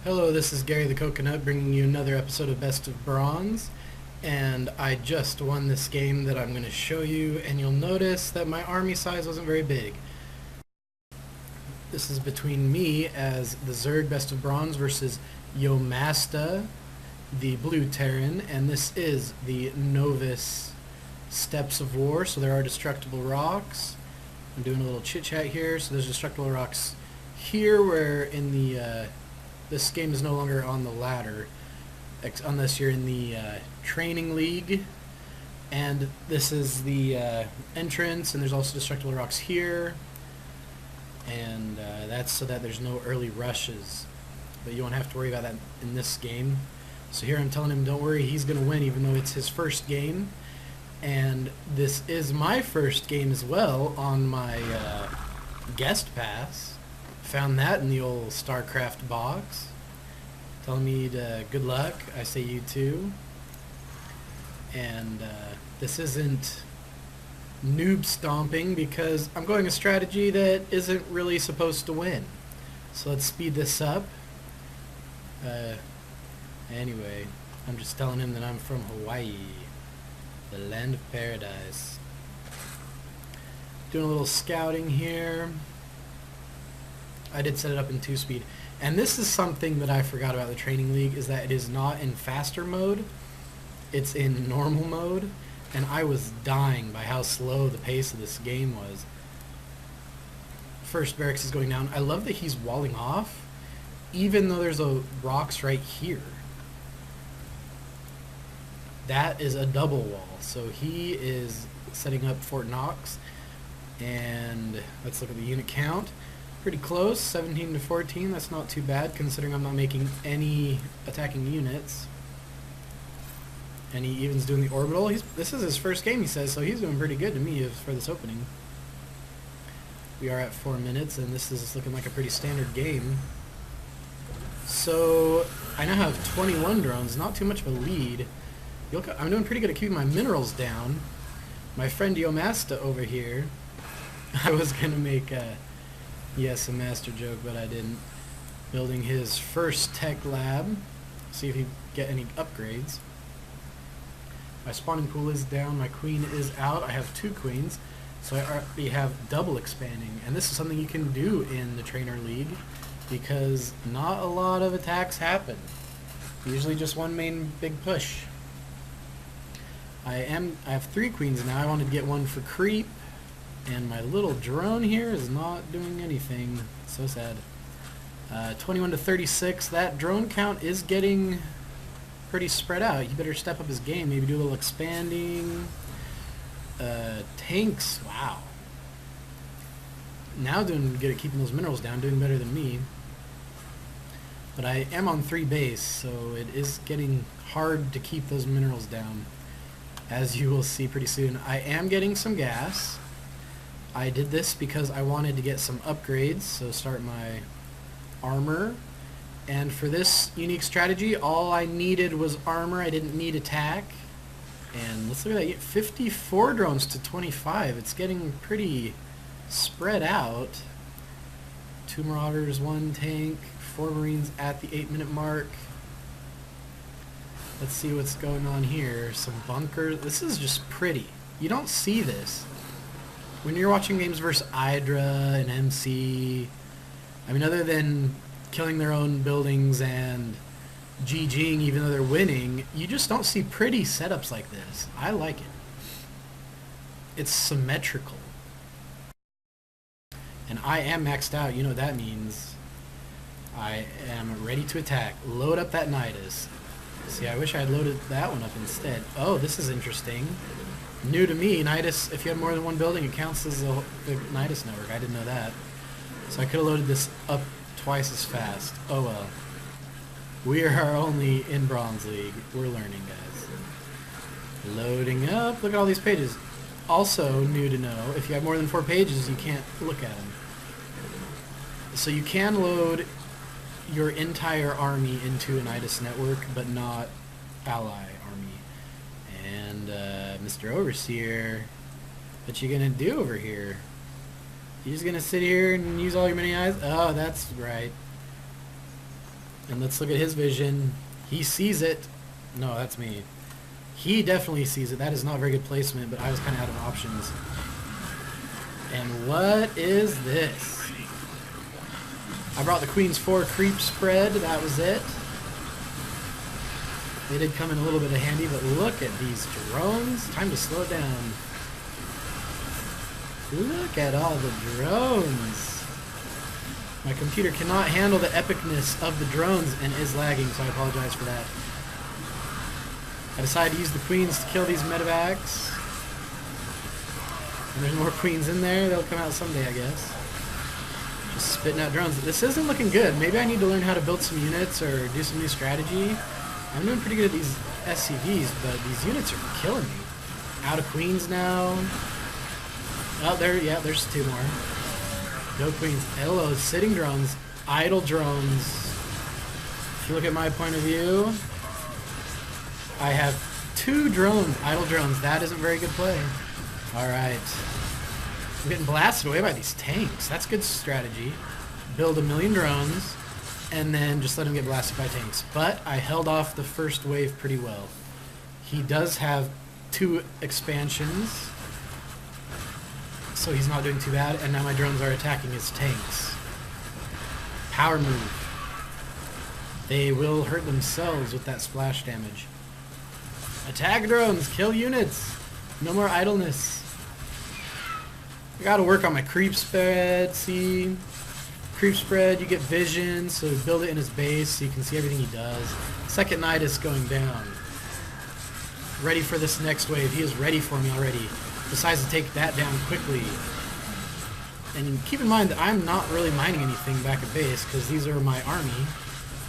Hello, this is Gary the Coconut bringing you another episode of Best of Bronze, and I just won this game that I'm going to show you, and you'll notice that my army size wasn't very big. This is between me as the Zerg Best of Bronze versus Yomasta, the Blue Terran, and this is the Novus Steps of War, so there are destructible rocks. I'm doing a little chit chat here, so there's destructible rocks here where in the this game is no longer on the ladder unless you're in the training league, and this is the entrance, and there's also destructible rocks here, and that's so that there's no early rushes, but you won't have to worry about that in this game. So here I'm telling him don't worry, he's gonna win even though it's his first game, and this is my first game as well on my guest pass. Found that in the old StarCraft box. Telling me to good luck. I say you too. And this isn't noob stomping because I'm going a strategy that isn't really supposed to win. So let's speed this up. Anyway, I'm just telling him that I'm from Hawaii, the land of paradise. Doing a little scouting here. I did set it up in 2-speed. And this is something that I forgot about the Training League, is that it is not in faster mode. It's in normal mode. And I was dying by how slow the pace of this game was. First barracks is going down. I love that he's walling off, even though there's a rocks right here. That is a double wall. So he is setting up Fort Knox. And let's look at the unit count. Pretty close, 17 to 14. That's not too bad considering I'm not making any attacking units. And he even's doing the orbital. This is his first game, he says, so he's doing pretty good to me for this opening. We are at 4 minutes, and this is looking like a pretty standard game. So I now have 21 drones, not too much of a lead. I'm doing pretty good at keeping my minerals down. My friend Yomasta over here, I was going to make a master joke, but I didn't. Building his first tech lab. See if he get any upgrades. My spawning pool is down. My queen is out. I have 2 queens, so I already have double expanding. And this is something you can do in the Trainer League because not a lot of attacks happen. Usually just one main big push. I have 3 queens now. I wanted to get one for creep. And my little drone here is not doing anything. So sad. 21 to 36. That drone count is getting pretty spread out. He better step up his game. Maybe do a little expanding. Tanks. Wow. Now doing good at keeping those minerals down. Doing better than me. But I am on 3 base, so it is getting hard to keep those minerals down. As you will see pretty soon. I am getting some gas. I did this because I wanted to get some upgrades, so start my armor. And for this unique strategy, all I needed was armor. I didn't need attack. And let's look at that. 54 drones to 25. It's getting pretty spread out. 2 marauders, 1 tank, 4 marines at the 8-minute mark. Let's see what's going on here. Some bunkers. This is just pretty. You don't see this when you're watching games versus Hydra and MC. I mean, other than killing their own buildings and GGing even though they're winning, you just don't see pretty setups like this. I like it. It's symmetrical. And I am maxed out. You know what that means. I am ready to attack. Load up that Nidus. See, I wish I had loaded that one up instead. Oh, this is interesting. New to me, Nidus, if you have more than 1 building, it counts as the Nidus network. I didn't know that. So I could have loaded this up twice as fast. Oh well. We are only in Bronze League. We're learning, guys. Loading up. Look at all these pages. Also, new to know, if you have more than 4 pages, you can't look at them. So you can load your entire army into a Nidus network, but not ally army. And Mr. Overseer, what you gonna do over here? You just gonna sit here and use all your mini eyes? Oh, that's right. And let's look at his vision. He sees it. No, that's me. He definitely sees it. That is not very good placement, but I was kind of out of options. And what is this? I brought the Queen's 4 creep spread. That was it. They did come in a little bit of handy, but look at these drones. Time to slow down. Look at all the drones. My computer cannot handle the epicness of the drones and is lagging, so I apologize for that. I decided to use the queens to kill these medevacs. And there's more queens in there. They'll come out someday, I guess. Just spitting out drones. This isn't looking good. Maybe I need to learn how to build some units or do some new strategy. I'm doing pretty good at these SCVs, but these units are killing me. Out of queens now. Oh, there's 2 more. No queens. Hello, sitting drones. Idle drones. If you look at my point of view, I have 2 drones. Idle drones. That isn't very good play. Alright. I'm getting blasted away by these tanks. That's good strategy. Build 1,000,000 drones, and then just let him get blasted by tanks. But I held off the first wave pretty well. He does have 2 expansions, so he's not doing too bad, and now my drones are attacking his tanks. Power move. They will hurt themselves with that splash damage. Attack drones! Kill units! No more idleness. I gotta work on my creep spread, see? Creep spread, you get vision, so build it in his base so you can see everything he does. Second Knight is going down. Ready for this next wave. He is ready for me already. Decides to take that down quickly. And keep in mind that I'm not really mining anything back at base because these are my army.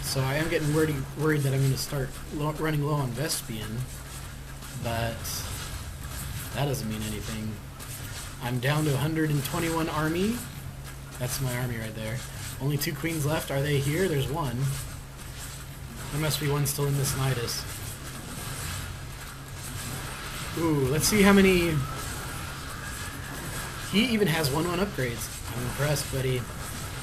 So I am getting worried that I'm going to start running low on Vespian. But that doesn't mean anything. I'm down to 121 army. That's my army right there. Only 2 queens left. Are they here? There's 1. There must be 1 still in this Nidus. Ooh, let's see how many... He even has 1/1 upgrades. I'm impressed, buddy.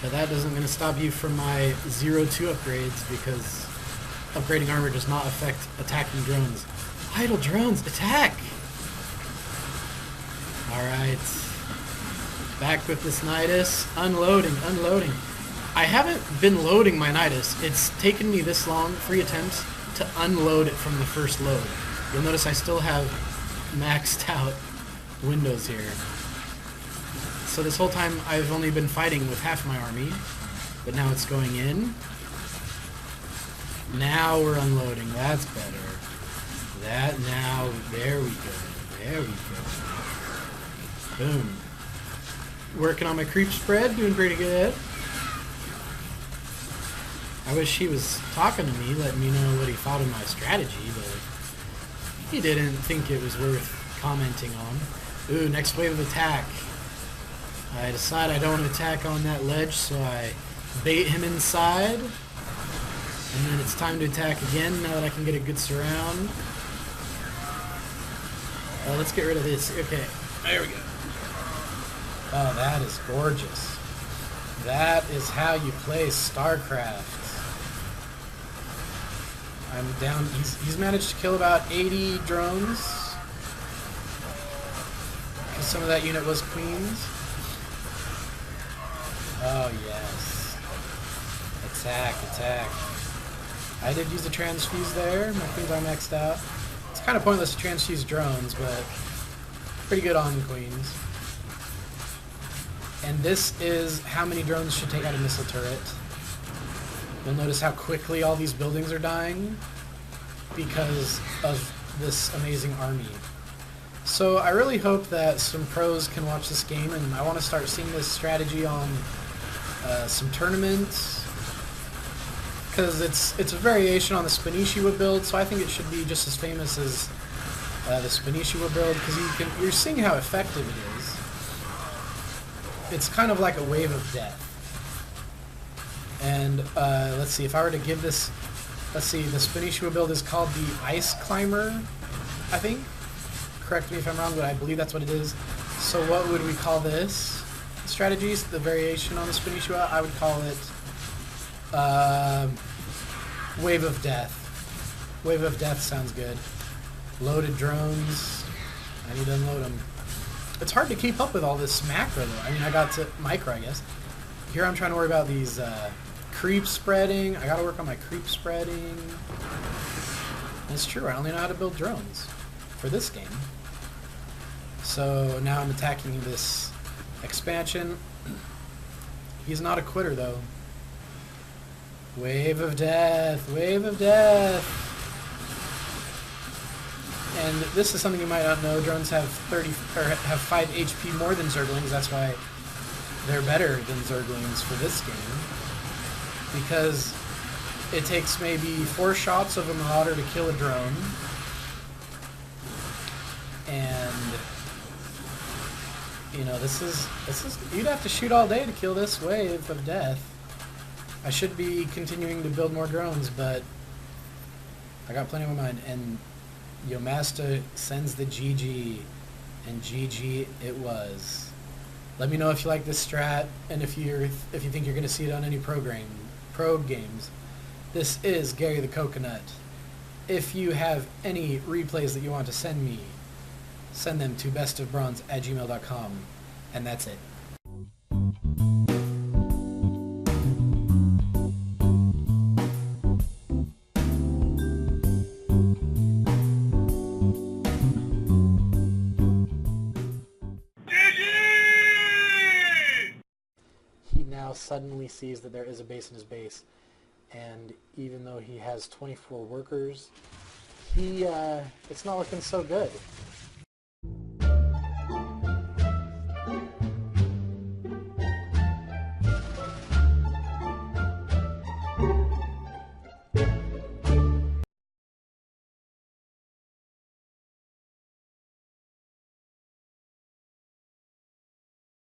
But that isn't going to stop you from my 0-2 upgrades because upgrading armor does not affect attacking drones. Idle drones, attack! Alright. Back with this Nidus. Unloading. I haven't been loading my Nidus. It's taken me this long, 3 attempts, to unload it from the first load. You'll notice I still have maxed out windows here. So this whole time I've only been fighting with half my army, but now it's going in. Now we're unloading. That's better. There we go. Boom. Working on my creep spread, doing pretty good. I wish he was talking to me, letting me know what he thought of my strategy, but he didn't think it was worth commenting on. Ooh, next wave of attack. I decide I don't want to attack on that ledge, so I bait him inside. And then it's time to attack again now that I can get a good surround. Let's get rid of this. Okay, there we go. Oh, that is gorgeous. That is how you play StarCraft. I'm down. He's managed to kill about 80 drones. Because some of that unit was queens. Oh, yes. Attack. I did use the transfuse there. My queens are maxed out. It's kind of pointless to transfuse drones, but pretty good on queens. And this is how many drones should take out a missile turret. You'll notice how quickly all these buildings are dying because of this amazing army. So I really hope that some pros can watch this game, and I want to start seeing this strategy on some tournaments, because it's a variation on the Spanishiwa build, so I think it should be just as famous as the Spanishiwa build, because you're seeing how effective it is. It's kind of like a wave of death. And let's see, if I were to give this, let's see, the Spanishiwa build is called the Ice Climber, I think. Correct me if I'm wrong, but I believe that's what it is. So what would we call this? Strategies, the variation on the Spanishiwa, I would call it Wave of Death. Wave of Death sounds good. Loaded drones. I need to unload them. It's hard to keep up with all this macro though. I mean, I got to micro, I guess. Here I'm trying to worry about these creep spreading. I gotta work on my creep spreading. And it's true, I only know how to build drones for this game. So now I'm attacking this expansion. He's not a quitter though. Wave of Death, Wave of Death. And this is something you might not know. Drones have 5 HP more than Zerglings. That's why they're better than Zerglings for this game. Because it takes maybe 4 shots of a Marauder to kill a drone. And you know, this is you'd have to shoot all day to kill this Wave of Death. I should be continuing to build more drones, but I got plenty on my mind. And Yomasta sends the GG, and GG it was. Let me know if you like this strat, and if you think you're going to see it on any probe games. This is Gary the Coconut. If you have any replays that you want to send me, send them to bestofbronze@gmail.com, and that's it. He now suddenly sees that there is a base in his base, and even though he has 24 workers, it's not looking so good.